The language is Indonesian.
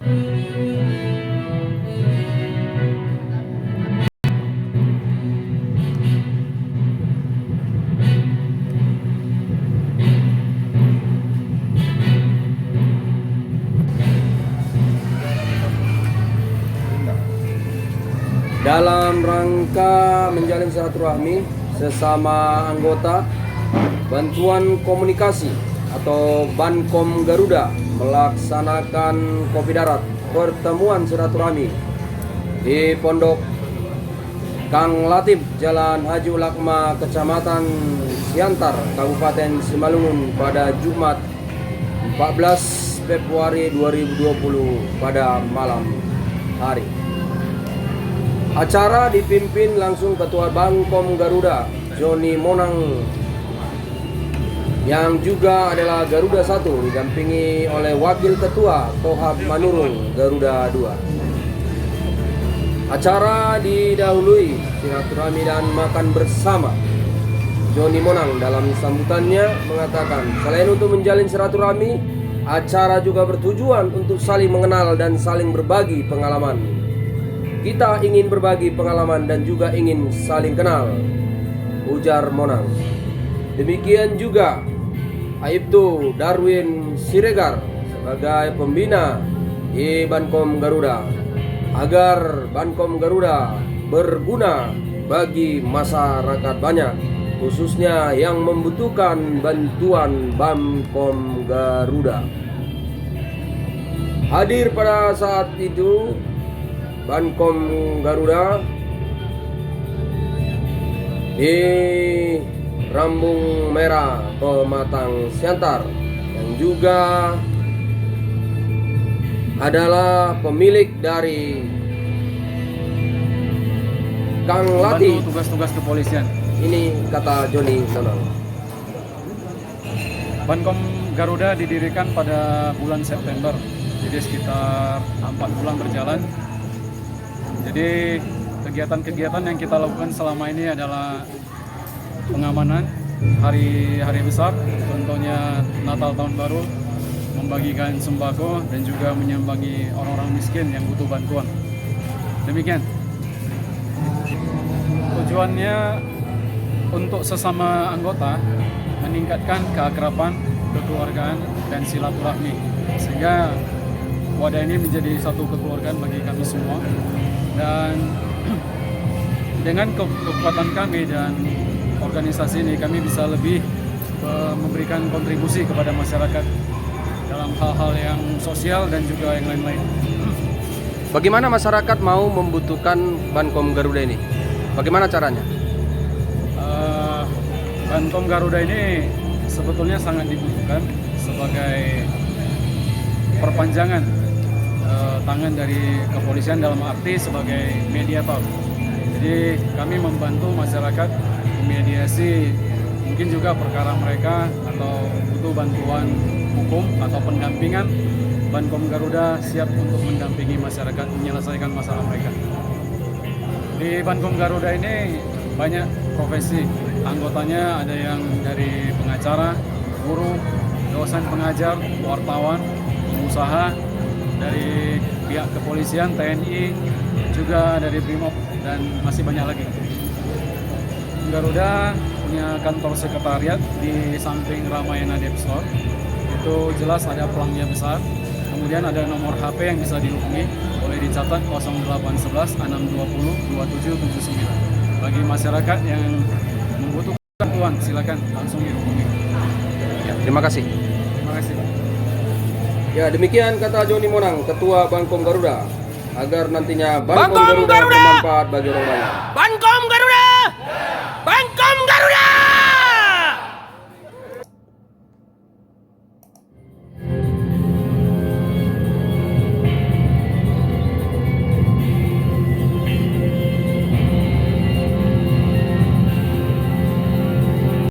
Dalam rangka menjalin silaturahmi sesama anggota, Bantuan Komunikasi atau Bankom Garuda melaksanakan Kopi Darat pertemuan silaturahmi di Pondok Kang Latif, Jalan Haji Ulakma, Kecamatan Siantar, Kabupaten Simalungun pada Jumat 14 Februari 2020 pada malam hari. Acara dipimpin langsung Ketua Bankom Garuda, Joni Monang, yang juga adalah Garuda 1, didampingi oleh Wakil Ketua Tohab Manurung, Garuda 2. Acara didahului silaturahmi dan makan bersama. Joni Monang dalam sambutannya mengatakan, selain untuk menjalin silaturahmi, acara juga bertujuan untuk saling mengenal dan saling berbagi pengalaman. Kita ingin berbagi pengalaman dan juga ingin saling kenal, ujar Monang. Demikian juga Aibtu Darwin Siregar sebagai pembina di Bankom Garuda, agar Bankom Garuda berguna bagi masyarakat banyak, khususnya yang membutuhkan bantuan Bankom Garuda. Hadir pada saat itu Bankom Garuda di Rambung Merah, Pematang Siantar, yang juga adalah pemilik dari Kang Latif. Tugas-tugas kepolisian. Ini kata Joni Monang. Bankom Garuda didirikan pada bulan September, jadi sekitar 4 bulan berjalan. Jadi kegiatan-kegiatan yang kita lakukan selama ini adalah pengamanan hari besar, contohnya Natal Tahun Baru, membagikan sembako dan juga menyambangi orang-orang miskin yang butuh bantuan. Demikian. Tujuannya untuk sesama anggota meningkatkan keakraban, kekeluargaan dan silaturahmi, sehingga wadah ini menjadi satu kekeluargaan bagi kami semua. Dan dengan kekuatan kami dan organisasi ini, kami bisa lebih memberikan kontribusi kepada masyarakat dalam hal-hal yang sosial dan juga yang lain-lain. Bagaimana masyarakat mau membutuhkan Bankom Garuda ini? Bagaimana caranya? Bankom Garuda ini sebetulnya sangat dibutuhkan sebagai perpanjangan tangan dari kepolisian, dalam arti sebagai mediator. Jadi kami membantu masyarakat memediasi mungkin juga perkara mereka atau butuh bantuan hukum atau pendampingan. Bankom Garuda siap untuk mendampingi masyarakat menyelesaikan masalah mereka. Di Bankom Garuda ini banyak profesi, anggotanya ada yang dari pengacara, guru, dosen pengajar, wartawan, pengusaha, dari pihak kepolisian, TNI, juga dari BRIMOB, dan masih banyak lagi. Garuda punya kantor sekretariat di samping Ramayana Dev Store. Itu jelas ada pelangnya besar. Kemudian ada nomor HP yang bisa dihubungi, boleh dicatat 0811 620 2779. Bagi masyarakat yang membutuhkan bantuan, silakan langsung dihubungi. Ya, terima kasih. Terima kasih. Ya, demikian kata Joni Monang, Ketua Bankom Garuda, agar nantinya Bankom Garuda bermanfaat bagi orang banyak. Bankom Garuda!